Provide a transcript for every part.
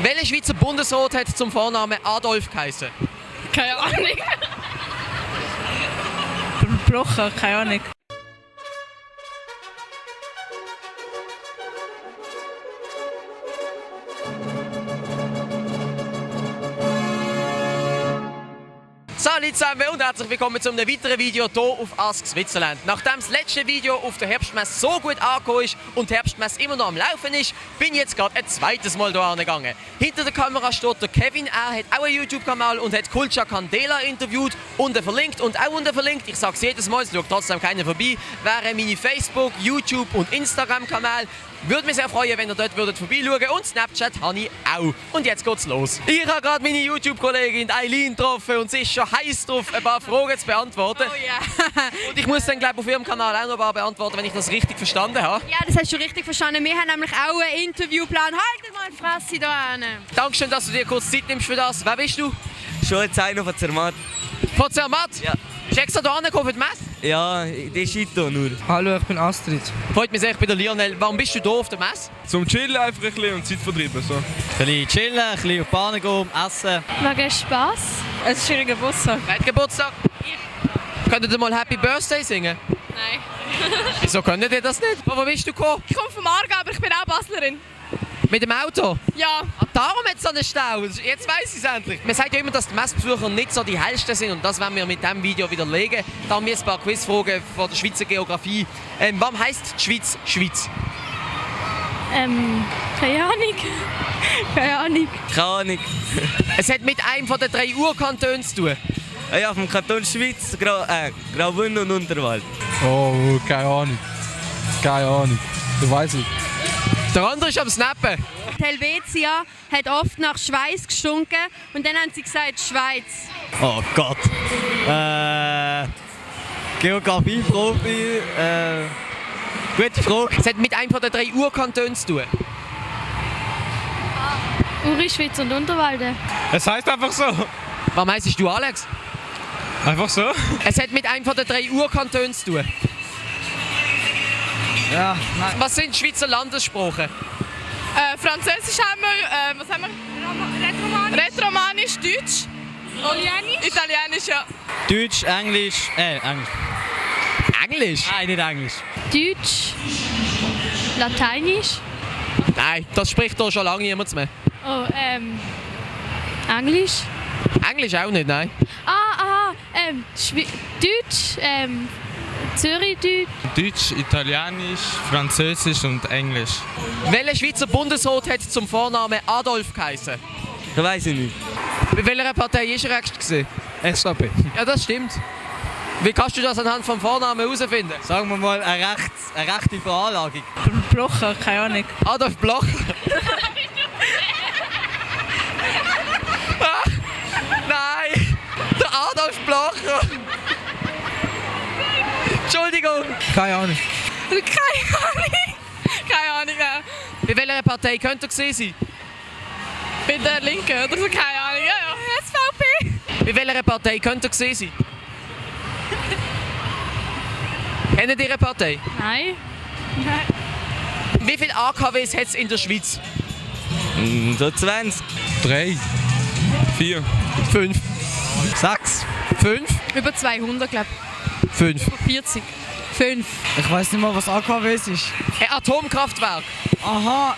Welcher Schweizer Bundesrat hat zum Vornamen Adolf geheißen? Keine Ahnung. Blocher, keine Ahnung. Salut zusammen und herzlich willkommen zu einem weiteren Video hier auf Ask Switzerland. Nachdem das letzte Video auf der Herbstmesse so gut angekommen ist und die Herbstmesse immer noch am Laufen ist, bin ich jetzt gerade ein zweites Mal hier gegangen. Hinter der Kamera steht der Kevin, er hat auch einen YouTube-Kanal und hat Kulcha Candela interviewt, unten verlinkt und auch unten verlinkt. Ich sage es jedes Mal, es schaut trotzdem keiner vorbei, wären meine Facebook, YouTube und Instagram-Kanal. Würde mich sehr freuen, wenn ihr dort vorbeischauen und Snapchat habe ich auch. Und jetzt geht's los. Ich habe gerade meine YouTube-Kollegin Eileen getroffen und sie ist schon heiß drauf, ein paar Fragen zu beantworten. Oh ja. Und ich muss dann, glaube ich, auf ihrem Kanal auch noch ein paar beantworten, wenn ich das richtig verstanden habe. Ja, das hast du richtig verstanden. Wir haben nämlich auch einen Interviewplan. Haltet mal die Fresse da hin. Dankeschön, dass du dir kurz Zeit nimmst für das. Wer bist du? Schulzeichner von Zermatt. Von Zermatt? Ja. Bist du extra hierher gekommen für die Messe? Ja, die ist hier nur. Hallo, ich bin Astrid. Freut mich sehr, ich bin der Lionel. Warum bist du hier auf der Messe? Zum Chillen einfach ein bisschen und Zeit vertreiben. So. Ein bisschen chillen, ein bisschen auf die Bahn gehen, essen. Wegen Spass? Es ist ihr Geburtstag. Wer hat Geburtstag? Könntet ihr mal Happy Birthday singen? Nein. Wieso könntet ihr das nicht? Wo bist du gekommen? Ich komme vom Aargau, aber ich bin auch Baslerin. Mit dem Auto? Ja. Ah, darum hat es so einen Stau. Jetzt weiss ich es endlich. Man sagt ja immer, dass die Messbesucher nicht so die hellsten sind und das wollen wir mit diesem Video widerlegen. Da haben wir ein paar Quizfragen von der Schweizer Geografie. Warum heisst die Schweiz Schweiz? Keine Ahnung. Keine Ahnung. Keine Ahnung. Es hat mit einem von den 3 Urkantonen zu tun. Ja, vom Kanton Schweiz, Graubünden und Unterwald. Oh, keine Ahnung. Keine Ahnung. Du weißt nicht. Der andere ist am Snappen. Die Helvetia hat oft nach Schweiß gestunken und dann haben sie gesagt Schweiz. Oh Gott. Geografie-Profi. Gute Frage. Es hat mit einem von den 3 Urkantonen zu tun. Uri, Schweiz und Unterwalde. Es heisst einfach so. Warum heisst du Alex? Einfach so? Es hat mit einem von den 3 Urkantonen zu tun. Ja, nein. Was sind Schweizer Landessprachen? Französisch haben wir, was haben wir? Rätoromanisch, Deutsch. Italienisch? Italienisch, ja. Deutsch, Englisch. Englisch. Englisch? Nein, nicht Englisch. Deutsch. Lateinisch. Nein, das spricht hier schon lange niemand mehr. Oh, Englisch. Englisch auch nicht, nein. Deutsch, Zürichdeutsch. Deutsch, Italienisch, Französisch und Englisch. Welcher Schweizer Bundesrat hat zum Vornamen Adolf geheißen? Das weiss ich nicht. Bei welcher Partei ist er gewesen? SVP. Ja, das stimmt. Wie kannst du das anhand vom Vornamen herausfinden? Sagen wir mal eine rechte Veranlagung. Blocher, keine Ahnung. Adolf Bloch. Ah, nein! Der Adolf Blocher! Entschuldigung! Keine Ahnung. Keine Ahnung. Keine Ahnung. Bei welcher Partei könnte er gewesen sein? Bei der Linken oder so, keine Ahnung. Ja, ja. SVP. Bei welcher Partei könnte er gewesen sein? Kennt ihr eine Partei? Nein. Wie viele AKWs hat es in der Schweiz? So 20. 3, 4, 5. 6. 5? Über 200, glaube 5. ich. 40. 5. Ich weiß nicht mal, was AKW ist. Ein Atomkraftwerk. Aha,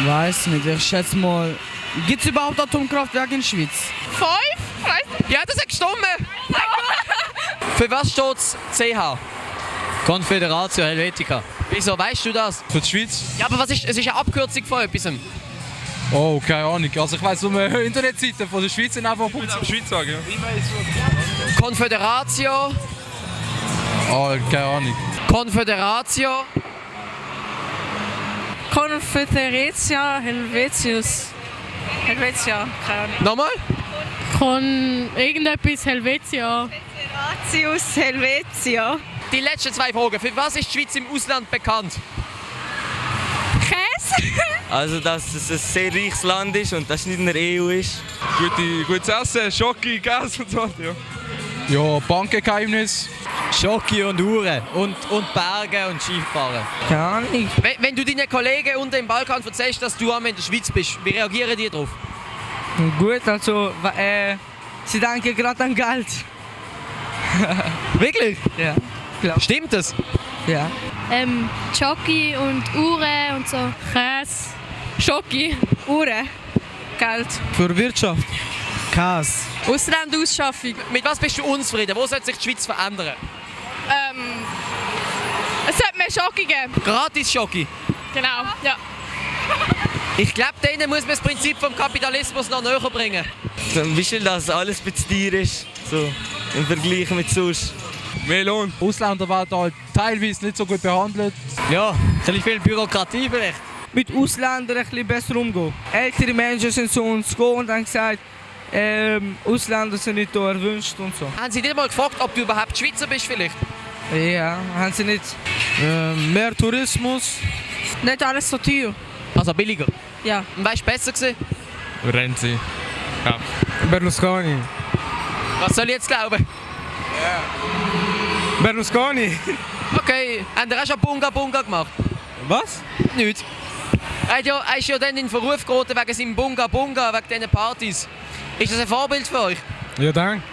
weiß nicht, ich schätze mal. Gibt es überhaupt Atomkraftwerke in der Schweiz? 5? Weißt du? Ja, das hat gestimmt. Für was steht CH? Confederatio Helvetica. Wieso weißt du das? für die Schweiz. Ja, aber was ist? Es ist eine Abkürzung von etwas. Oh, keine Ahnung. Also ich weiss, um eine Internetseite von der Schweiz sind einfach Schweiz sagen, ja. Confederatio. Oh, keine Ahnung. Confederatio. Confederatio Helvetius. Helvetia, keine Ahnung. Nochmal? Irgendetwas Helvetia. Ratius Helvetia. Die letzten 2 Fragen. Für was ist die Schweiz im Ausland bekannt? Käse? Also, dass es ein sehr reiches Land ist und das nicht in der EU ist. Gutes Essen, Schoki, Käse und so. Ja, ja, Bankgeheimnis. Schoki und Uhren. Und Berge und Skifahren. Keine Ahnung. Wenn du deinen Kollegen unten im Balkan erzählst, dass du in der Schweiz bist, wie reagieren die darauf? Gut, also, sie denken gerade an Geld. Wirklich? Ja, klar. Stimmt das? Ja. Jockey und Uhren und so. Käse. Schoki. Uhren. Geld. Für Wirtschaft. Käse. Ausländerausschaffung. Mit was bist du unzufrieden? Wo sollte sich die Schweiz verändern? Es sollte mehr Schoki geben. Gratis Schoki. Genau, ja. Ich glaube, denen muss man das Prinzip vom Kapitalismus noch näher bringen. Wie schön, dass alles ein bisschen teuer ist, so im Vergleich mit sonst. Mehr Lohn. Ausländer werden halt teilweise nicht so gut behandelt. Ja, ein bisschen viel Bürokratie vielleicht. Mit Ausländern ein bisschen besser umgehen. Ältere Menschen sind zu uns gekommen und haben gesagt, Ausländer sind nicht hier erwünscht und so. Haben Sie dich mal gefragt, ob du überhaupt Schweizer bist vielleicht? Ja, haben sie nicht. Mehr Tourismus. Nicht alles so teuer. Also billiger. Ja. Und weißt du, besser gewesen? Renzi. Berlusconi. Was soll ich jetzt glauben? Berlusconi. Okay, haben ihr auch schon Bunga Bunga gemacht? Was? Nicht. Er ist ja dann in Verruf geraten wegen seinem Bunga Bunga, wegen diesen Partys. Ist das ein Vorbild für euch? Ja, danke.